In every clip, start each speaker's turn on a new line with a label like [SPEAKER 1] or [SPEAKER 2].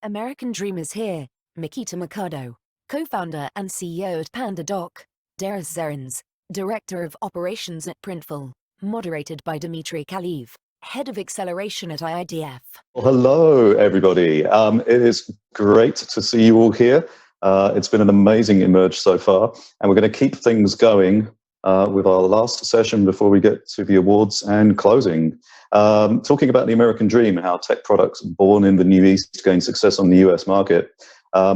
[SPEAKER 1] American Dream is here. MIKADO, co-founder and CEO at PandaDoc, DAIRIS ZARINS, Director of Operations at Printful, moderated by KALAEV, Head of Acceleration at IIDF.
[SPEAKER 2] Well, hello, everybody. It is great to see you all here. It's been an amazing emerge so far, and we're going to keep things going with our last session before we get to the awards and closing. Talking about the American Dream, how tech products born in the New East gain success on the US market.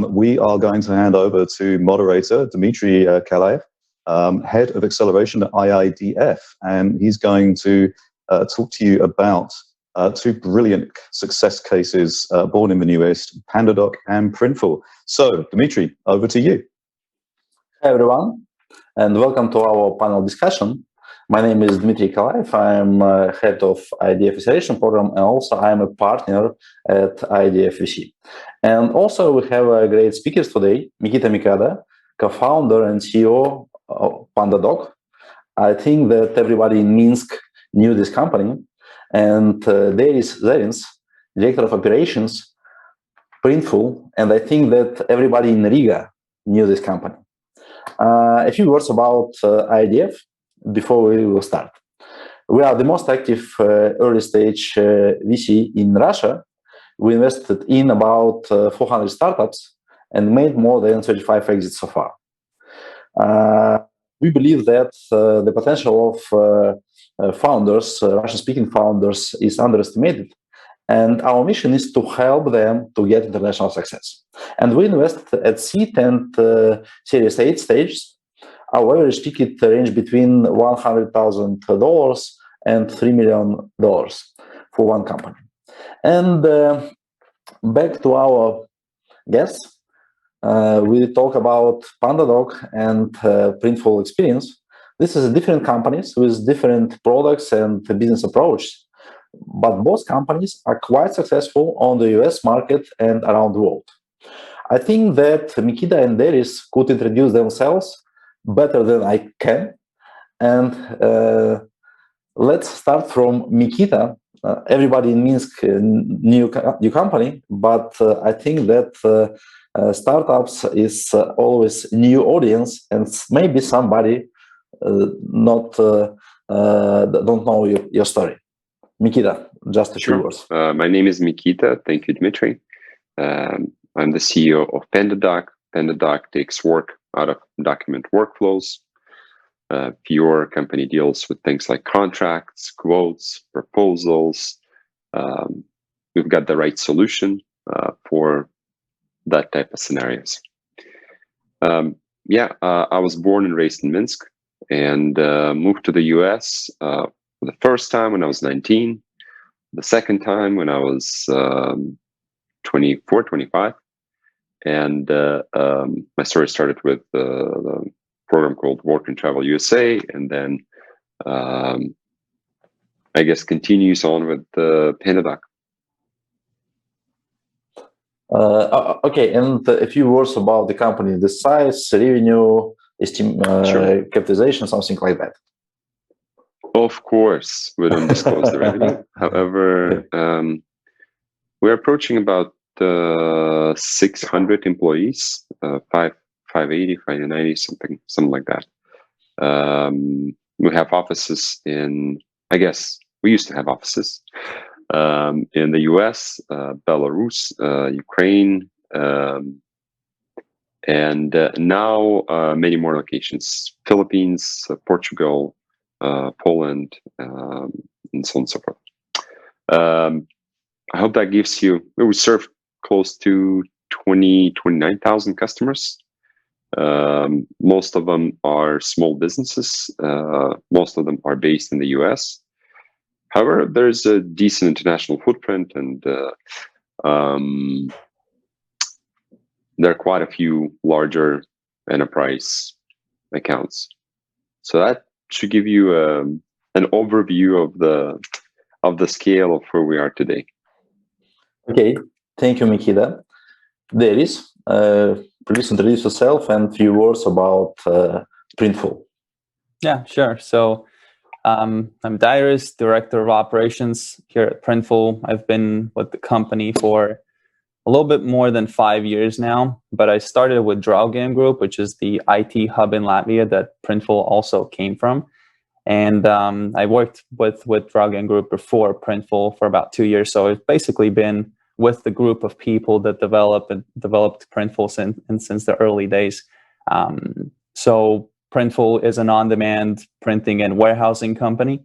[SPEAKER 2] We are going to hand over to moderator DMITRY KALAEV, Head of Acceleration at IIDF, and he's going to talk to you about two brilliant success cases born in the New East, PandaDoc and Printful. So, DMITRY, over to you.
[SPEAKER 3] Hi, everyone, and welcome to our panel discussion. My name is DMITRY KALAEV. I'm head of IIDF Acceleration Program, and also I'm a partner at IIDF VC. And also we have great speakers today, MIKITA, co-founder and CEO of PandaDoc. I think that everybody in Minsk knew this company. And DAIRIS ZARINS, Director of Operations, Printful, and I think that everybody in Riga knew this company. A few words about IIDF before we will start. We are the most active early stage VC in Russia. We invested in about 400 startups and made more than 35 exits so far. We believe that the potential of founders, Russian-speaking founders, is underestimated. And our mission is to help them to get international success. And we invest at seed and Series 8 stages. Our average ticket range between $100,000 and $3 million for one company. And back to our guests, we talk about PandaDoc and Printful experience. This is different companies with different products and business approach, but both companies are quite successful on the US market and around the world. I think that MIKITA and DAIRIS could introduce themselves better than I can. And let's start from MIKITA. Everybody in Minsk new company, but I think that startups is always new audience, and maybe somebody don't know your story. MIKITA, just a few words.
[SPEAKER 4] My name is MIKITA. Thank you, DMITRY. I'm the CEO of PandaDoc. PandaDoc takes work out of document workflows. Your company deals with things like contracts, quotes, proposals. We've got the right solution for that type of scenarios. I was born and raised in Minsk and moved to the US for the first time when I was 19, the second time when I was 24, 25. And my story started with the program called Work and Travel USA, and then I guess continues on with PandaDoc.
[SPEAKER 3] Okay, and a few words about the company, the size, revenue, sure. Capitalization, something like that.
[SPEAKER 4] Of course, we don't disclose the revenue. However, we're approaching about 600 employees, 580, 590, something like that. We have offices in, I guess, we used to have offices in the US, Belarus, Ukraine, and now many more locations, Philippines, Portugal, Poland, and so on and so forth. I hope that gives you, we serve close to 29,000 customers. Most of them are small businesses. Most of them are based in the US. However, there's a decent international footprint, and there are quite a few larger enterprise accounts. So that should give you an overview of the scale of where we are today.
[SPEAKER 3] Okay, thank you, MIKITA. DAIRIS, please introduce yourself and a few words about Printful.
[SPEAKER 5] Yeah, sure. So I'm DAIRIS, Director of Operations here at Printful. I've been with the company for a little bit more than 5 years now, but I started with Draugen Group, which is the IT hub in Latvia that Printful also came from. And I worked with Draugen Group before Printful for about 2 years. So I've basically been with the group of people that developed Printful since the early days. So Printful is an on-demand printing and warehousing company.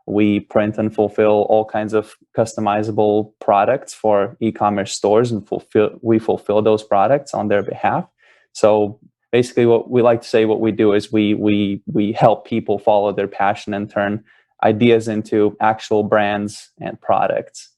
[SPEAKER 5] We print and fulfill all kinds of customizable products for e-commerce stores, and we fulfill those products on their behalf. So basically, what we like to say, what we do is we help people follow their passion and turn ideas into actual brands and products.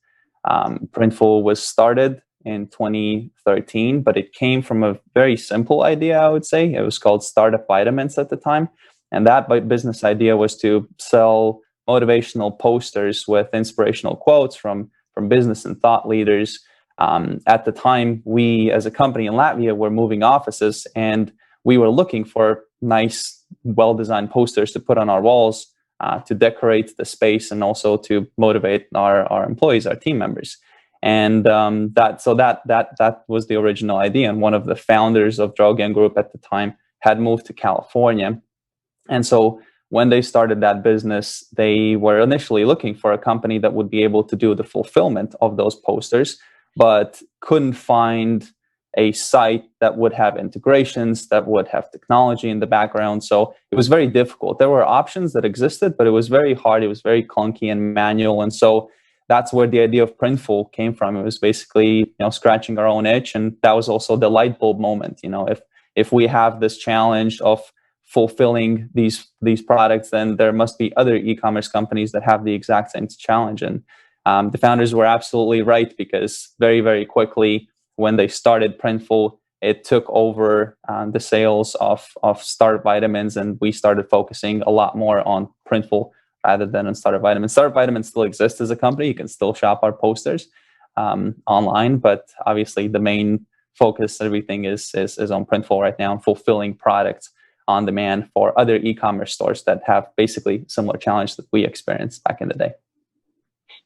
[SPEAKER 5] Printful was started in 2013, but it came from a very simple idea, I would say. It was called Startup Vitamins at the time. And that business idea was to sell motivational posters with inspirational quotes from business and thought leaders. At the time, we as a company in Latvia were moving offices, and we were looking for nice, well-designed posters to put on our walls to decorate the space and also to motivate our employees, our team members. And that was the original idea. And one of the founders of Draugen Group at the time had moved to California. And so when they started that business, they were initially looking for a company that would be able to do the fulfillment of those posters, but couldn't find a site that would have integrations, that would have technology in the background. So it was very difficult. There were options that existed, but it was very hard. It was very clunky and manual. And so that's where the idea of Printful came from. It was basically, scratching our own itch. And that was also the light bulb moment. If we have this challenge of fulfilling these products, then there must be other e-commerce companies that have the exact same challenge. And the founders were absolutely right, because very, very quickly, when they started Printful, it took over the sales of Startup Vitamins, and we started focusing a lot more on Printful rather than on Startup Vitamins. Startup Vitamins still exists as a company. You can still shop our posters online, but obviously the main focus, everything is on Printful right now, and fulfilling products on demand for other e-commerce stores that have basically similar challenge that we experienced back in the day.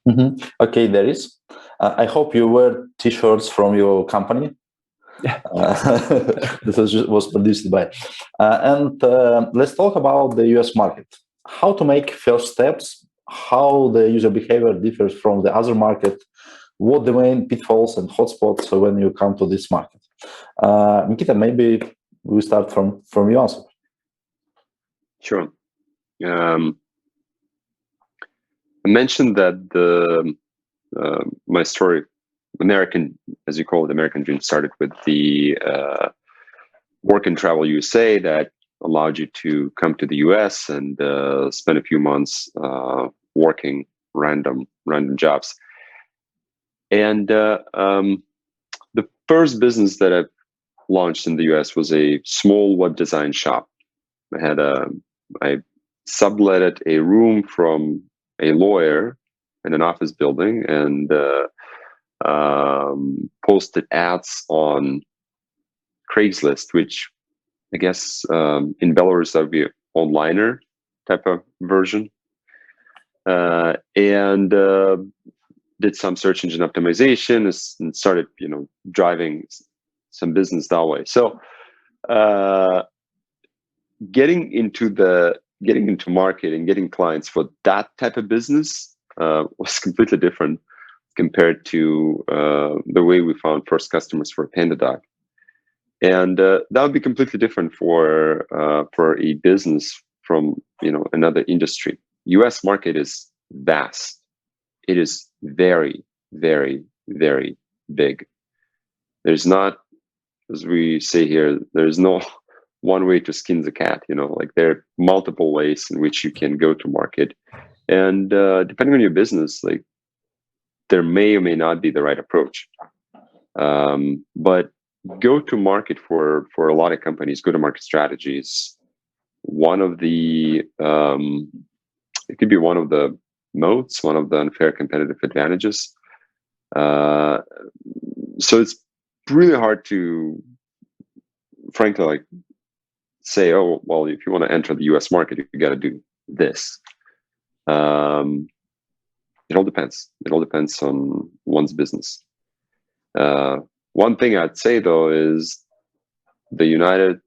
[SPEAKER 3] Mm-hmm. Okay, DAIRIS. I hope you wear T-shirts from your company.
[SPEAKER 5] Yeah.
[SPEAKER 3] This was produced by. And let's talk about the US market. How to make first steps, how the user behavior differs from the other market, what the main pitfalls and hotspots when you come to this market. Mikita, maybe we start from your answer.
[SPEAKER 4] Sure. I mentioned that my story, American, as you call it, American Dream, started with the Work and Travel USA that allowed you to come to the US and spend a few months working random jobs. And the first business that I launched in the US was a small web design shop. I subletted a room from a lawyer in an office building and posted ads on Craigslist, which I guess in Belarus that would be an onliner type of version, and did some search engine optimization and started, driving some business that way. So getting into market and getting clients for that type of business was completely different compared to the way we found first customers for PandaDoc. And that would be completely different for a business from another industry. US market is vast. It is very, very, very big. There's not, as we say here, there's no one way to skin the cat. There are multiple ways in which you can go to market, and depending on your business, there may or may not be the right approach. But go to market for a lot of companies, go to market strategies. One of the it could be one of the moats, one of the unfair competitive advantages. So it's really hard to, frankly, say, oh, well, if you want to enter the US market, you got to do this. It all depends. It all depends on one's business. One thing I'd say though is the United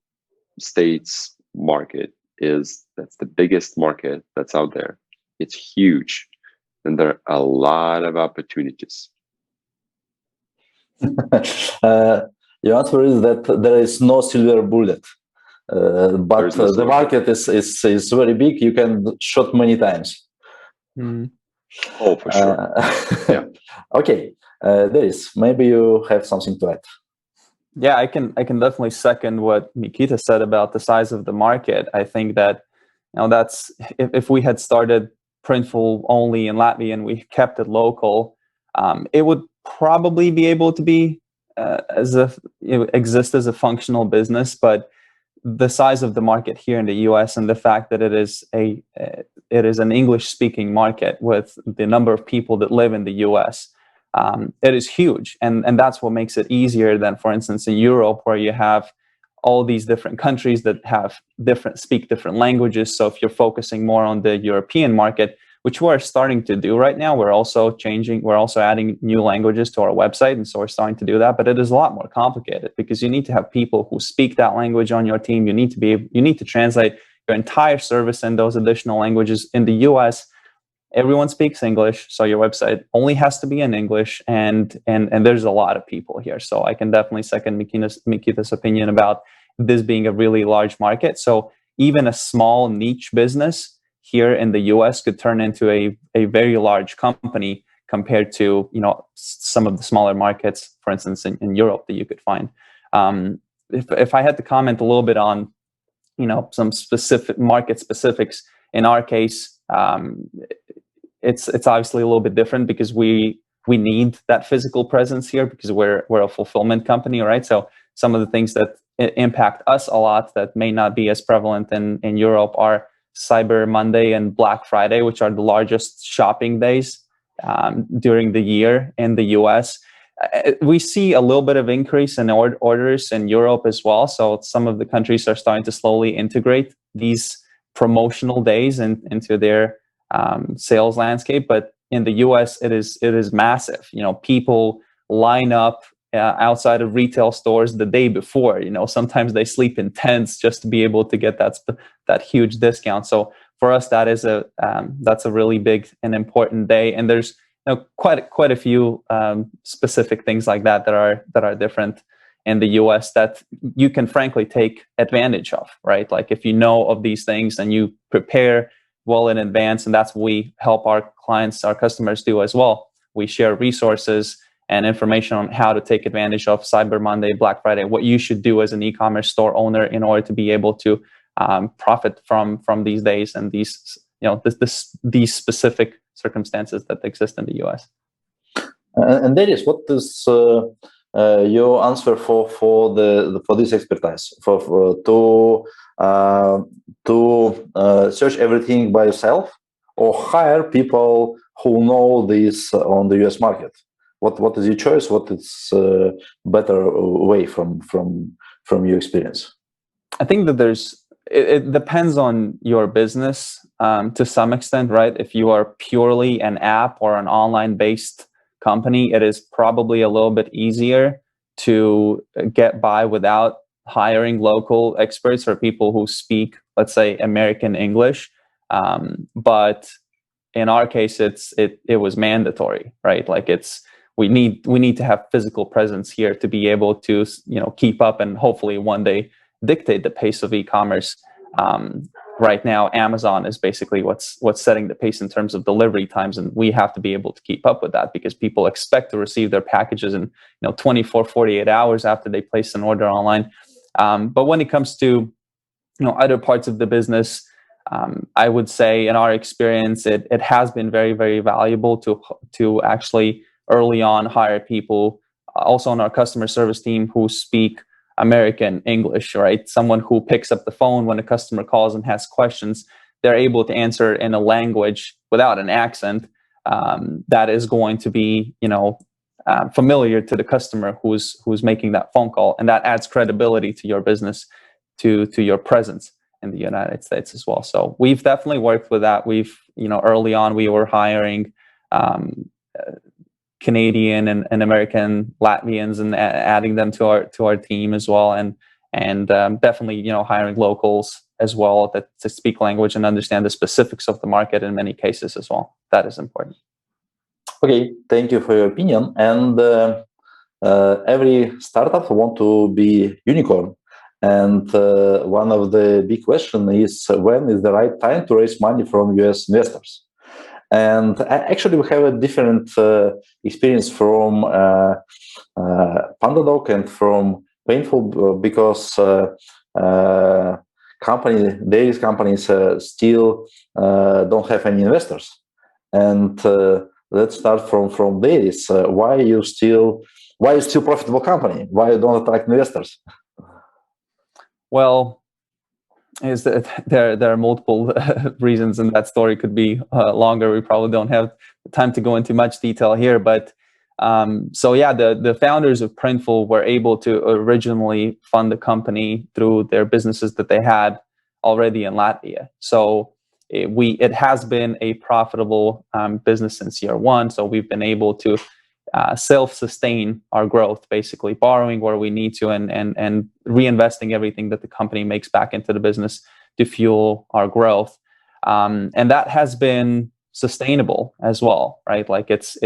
[SPEAKER 4] States market that's the biggest market that's out there. It's huge, and there are a lot of opportunities.
[SPEAKER 3] Your answer is that there is no silver bullet, but
[SPEAKER 4] no
[SPEAKER 3] the market is very big. You can shoot many times.
[SPEAKER 5] Mm.
[SPEAKER 4] Oh, for sure. Yeah.
[SPEAKER 3] Okay, DAIRIS, maybe you have something to add.
[SPEAKER 5] Yeah, I can definitely second what MIKITA said about the size of the market. I think that, you know, that's if we had started Printful only in Latvia and we kept it local, it would probably be able to be exist as a functional business. But the size of the market here in the U.S. and the fact that it is an English-speaking market with the number of people that live in the U.S. It is huge, and that's what makes it easier than, for instance, in Europe, where you have all these different countries that speak different languages. So if you're focusing more on the European market, which we're starting to do right now, we're also adding new languages to our website, and so we're starting to do that. But it is a lot more complicated because you need to have people who speak that language on your team. You need to translate your entire service in those additional languages. In the U.S., everyone speaks English, so your website only has to be in English, and there's a lot of people here. So I can definitely second MIKITA's opinion about this being a really large market. So even a small niche business here in the US could turn into a very large company compared to, you know, some of the smaller markets, for instance, in Europe that you could find. If I had to comment a little bit on, you know, some specific market specifics, in our case, it's obviously a little bit different because we need that physical presence here because we're a fulfillment company, right? So some of the things that impact us a lot that may not be as prevalent in Europe are Cyber Monday and Black Friday, which are the largest shopping days during the year in the US. We see a little bit of increase in orders in Europe as well. So some of the countries are starting to slowly integrate these promotional days into their sales landscape. But in the US, it is massive. You know, people line up outside of retail stores the day before. You know, sometimes they sleep in tents just to be able to get that huge discount. So for us, that's a really big and important day. And there's, you know, quite a few specific things like that are different in the US that you can frankly take advantage of, right? Like if you know of these things and you prepare well in advance, and that's what we help our clients, our customers do as well. We share resources and information on how to take advantage of Cyber Monday, Black Friday, what you should do as an e-commerce store owner in order to be able to profit from these days and these, you know, these specific circumstances that exist in the US.
[SPEAKER 3] And that is what is your answer for this expertise to search everything by yourself, or hire people who know this on the US market? What is your choice? What is better way from your experience?
[SPEAKER 5] I think that it depends on your business to some extent, right? If you are purely an app or an online based company, it is probably a little bit easier to get by without hiring local experts or people who speak, let's say, American English. But in our case, it was mandatory, right? Like we need to have physical presence here to be able to, you know, keep up and hopefully one day dictate the pace of e-commerce. Right now, Amazon is basically what's setting the pace in terms of delivery times, and we have to be able to keep up with that because people expect to receive their packages in 24, 48 hours after they place an order online. But when it comes to other parts of the business, I would say in our experience, it has been very, very valuable to actually early on hire people also on our customer service team who speak American English, right? Someone who picks up the phone when a customer calls and has questions, they're able to answer in a language without an accent that is going to be, familiar to the customer who's making that phone call, and that adds credibility to your business, to your presence in the United States as well. So we've definitely worked with that. We've, early on we were hiring Canadian and American Latvians and adding them to our team as well, and definitely hiring locals as well that to speak language and understand the specifics of the market in many cases as well. That is important.
[SPEAKER 3] Okay, thank you for your opinion. And every startup want to be unicorn. And one of the big questions is when is the right time to raise money from US investors? And actually, we have a different experience from PandaDoc and from Printful because DAIRIS companies still don't have any investors. And let's start from DAIRIS. Why you still profitable company? Why you don't attract investors?
[SPEAKER 5] Well, is that there are multiple reasons, and that story could be longer. We probably don't have time to go into much detail here, but so yeah, the founders of Printful were able to originally fund the company through their businesses that they had already in Latvia. So it has been a profitable business since year one. So we've been able to self-sustain our growth, basically borrowing where we need to and reinvesting everything that the company makes back into the business to fuel our growth. And that has been sustainable as well, right? Like it's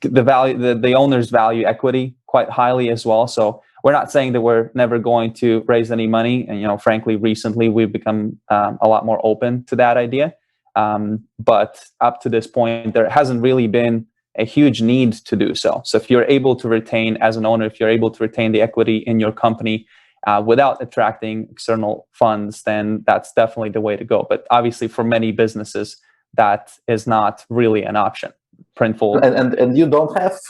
[SPEAKER 5] the value, the owners value equity quite highly as well. So we're not saying that we're never going to raise any money. And, frankly, recently we've become a lot more open to that idea. But up to this point, there hasn't really been a huge need to do so. So if you're able to retain, as an owner, if you're able to retain the equity in your company without attracting external funds, then that's definitely the way to go. But obviously for many businesses, that is not really an option. Printful.
[SPEAKER 3] And you don't have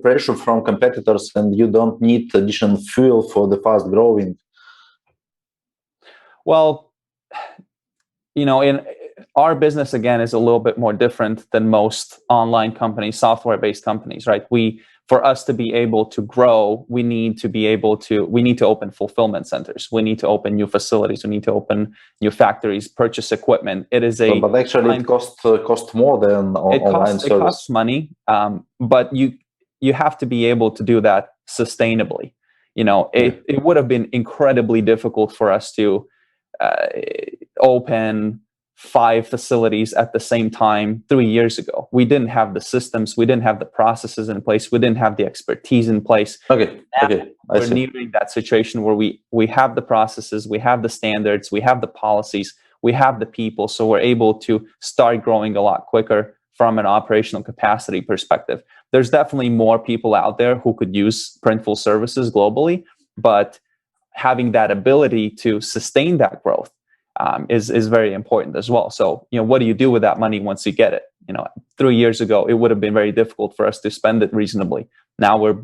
[SPEAKER 3] pressure from competitors, and you don't need additional fuel for the fast growing.
[SPEAKER 5] Well, in our business, again, is a little bit more different than most online companies, software-based companies, right? For us to be able to grow, we need to open fulfillment centers. We need to open new facilities. We need to open new factories, purchase equipment. It is
[SPEAKER 3] but actually it costs more than online service.
[SPEAKER 5] It costs money, but you have to be able to do that sustainably. It would have been incredibly difficult for us to open 5 facilities at the same time 3 years ago. We didn't have the systems, we didn't have the processes in place, we didn't have the expertise in place.
[SPEAKER 3] Okay.
[SPEAKER 5] We're nearing that situation where we have the processes, we have the standards, we have the policies, we have the people, so we're able to start growing a lot quicker from an operational capacity perspective. There's definitely more people out there who could use Printful services globally, but having that ability to sustain that growth is very important as well. So, what do you do with that money once you get it? 3 years ago, it would have been very difficult for us to spend it reasonably. Now we're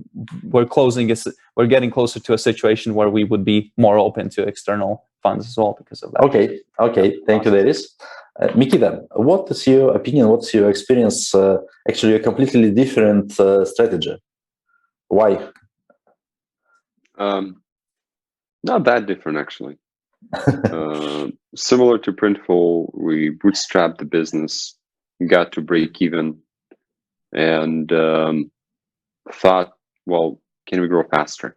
[SPEAKER 5] getting closer to a situation where we would be more open to external funds as well because of that.
[SPEAKER 3] Okay. Thank you, DAIRIS. MIKITA, what is your opinion? What's your experience? Actually, a completely different strategy. Why?
[SPEAKER 4] Not that different, actually. Similar to Printful, we bootstrapped the business, got to break even, and thought, well, can we grow faster?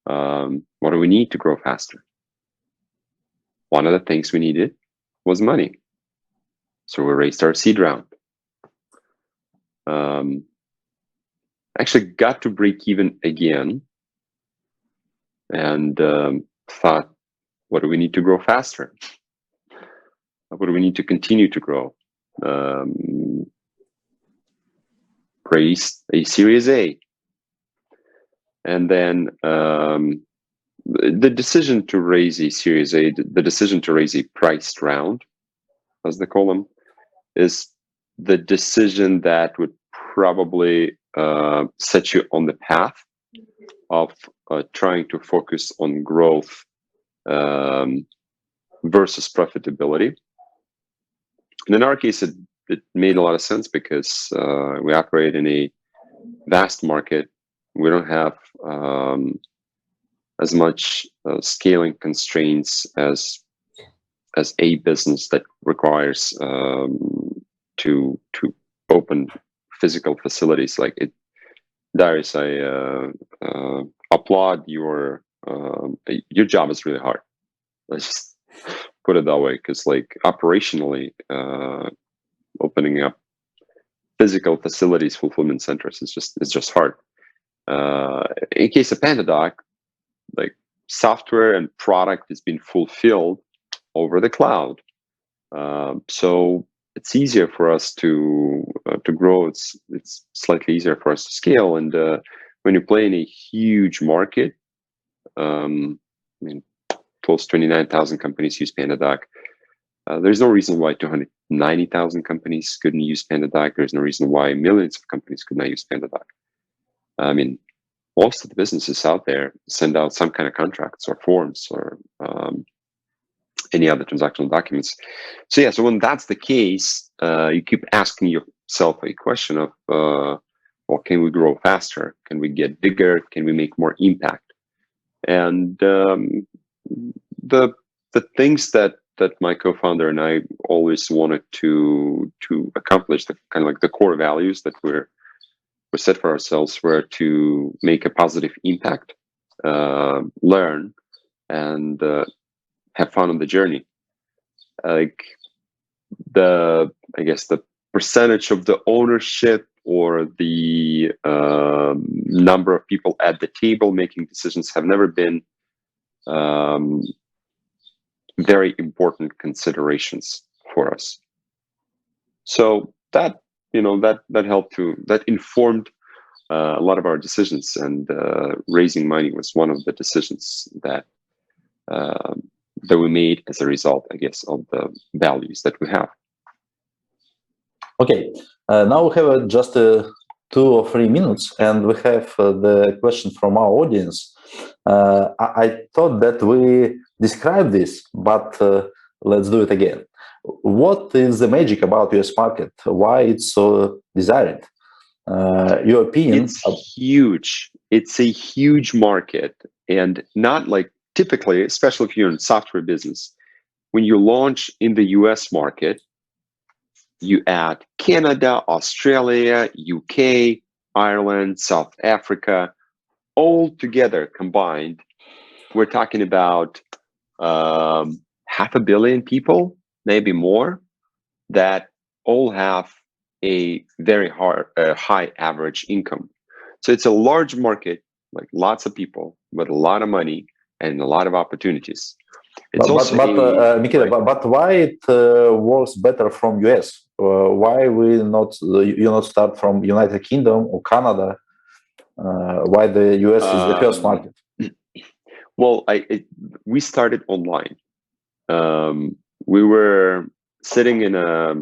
[SPEAKER 4] What do we need to grow faster? One of the things we needed was money. So we raised our seed round. Actually got to break even again, and thought, what do we need to grow faster? What do we need to continue to grow? Raised a Series A. And then the decision to raise a Series A, the decision to raise a priced round, as they call them, is the decision that would probably set you on the path of trying to focus on growth versus profitability. And in our case, it made a lot of sense because we operate in a vast market. We don't have as much scaling constraints as a business that requires to open physical facilities. Like Darius, I applaud your job is really hard. Let's just put it that way, because like operationally, opening up physical facilities, fulfillment centers, it's just hard. In case of PandaDoc, like software and product is being fulfilled over the cloud, so it's easier for us to grow. It's slightly easier for us to scale. And when you play in a huge market, I mean, close to 29,000 companies use PandaDoc. There's no reason why 290,000 companies couldn't use PandaDoc. There's no reason why millions of companies could not use PandaDoc. I mean, most of the businesses out there send out some kind of contracts or forms or any other transactional documents. So yeah, so when that's the case, you keep asking yourself a question of, well, can we grow faster? Can we get bigger? Can we make more impact? And the things that my co-founder and I always wanted to accomplish, the kind of like the core values that we set for ourselves, were to make a positive impact, learn, and have fun on the journey. Like I guess the percentage of the ownership or the number of people at the table making decisions have never been very important considerations for us. So that that informed a lot of our decisions, and raising money was one of the decisions that we made as a result, I guess, of the values that we have.
[SPEAKER 3] Okay, now we have just 2 or 3 minutes, and we have the question from our audience. I thought that we described this, but let's do it again. What is the magic about US market? Why it's so desired? Your opinion?
[SPEAKER 4] It's huge. It's a huge market, and not like typically, especially if you're in software business, when you launch in the US market, you add Canada, Australia, UK, Ireland, South Africa, all together combined. We're talking about 500 million people, maybe more, that all have a very high average income. So it's a large market, like lots of people with a lot of money and a lot of opportunities. It's
[SPEAKER 3] MIKITA, but why it works better from US? Why you not start from United Kingdom or Canada? Why the US is the first market?
[SPEAKER 4] Well, we started online. We were sitting in a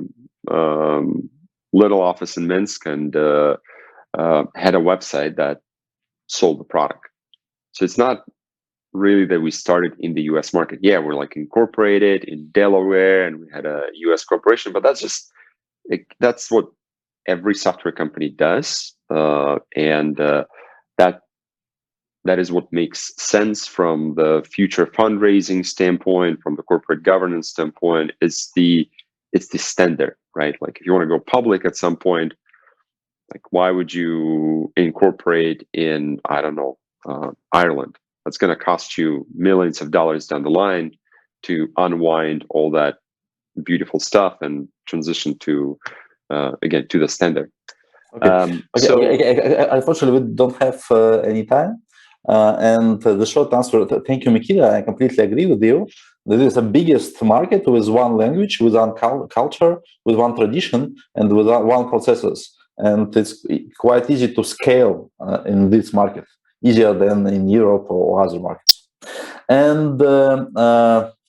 [SPEAKER 4] little office in Minsk and had a website that sold the product. So it's not really that we started in the US market. Yeah, we're like incorporated in Delaware and we had a US corporation, but that's what every software company does. And that is what makes sense from the future fundraising standpoint, from the corporate governance standpoint. It's the standard, right? Like if you want to go public at some point, like why would you incorporate in, I don't know, Ireland? That's going to cost you millions of dollars down the line to unwind all that beautiful stuff and transition to, again, to the standard.
[SPEAKER 3] Okay. Unfortunately, we don't have any time. And the short answer, thank you, MIKITA. I completely agree with you. This is the biggest market with one language, with one culture, with one tradition, and with one processes. And it's quite easy to scale in this market, easier than in Europe or other markets. And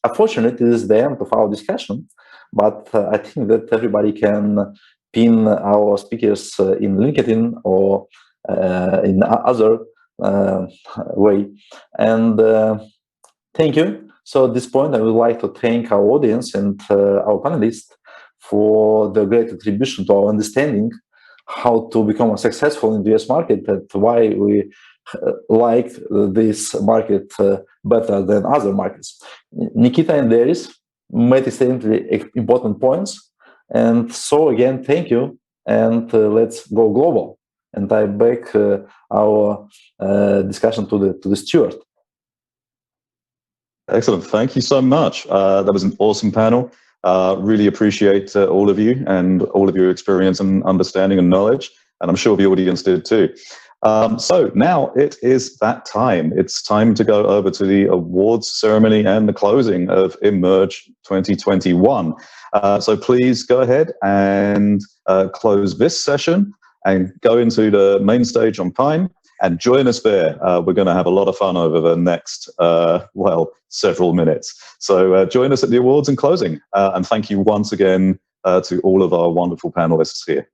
[SPEAKER 3] unfortunately, this is the end of our discussion. But I think that everybody can pin our speakers in LinkedIn or in other way. And thank you. So at this point, I would like to thank our audience and our panelists for the great contribution to our understanding how to become successful in the US market, and why we like this market better than other markets. MIKITA and DAIRIS made extremely important points. And so again, thank you and let's go global. And I back our discussion to the steward.
[SPEAKER 2] Excellent. Thank you so much. That was an awesome panel. Really appreciate all of you and all of your experience and understanding and knowledge. And I'm sure the audience did too. So now it is that time. It's time to go over to the awards ceremony and the closing of Emerge 2021. So please go ahead and close this session and go into the main stage on Pine and join us there. We're going to have a lot of fun over the next, several minutes. So join us at the awards and closing. And thank you once again to all of our wonderful panelists here.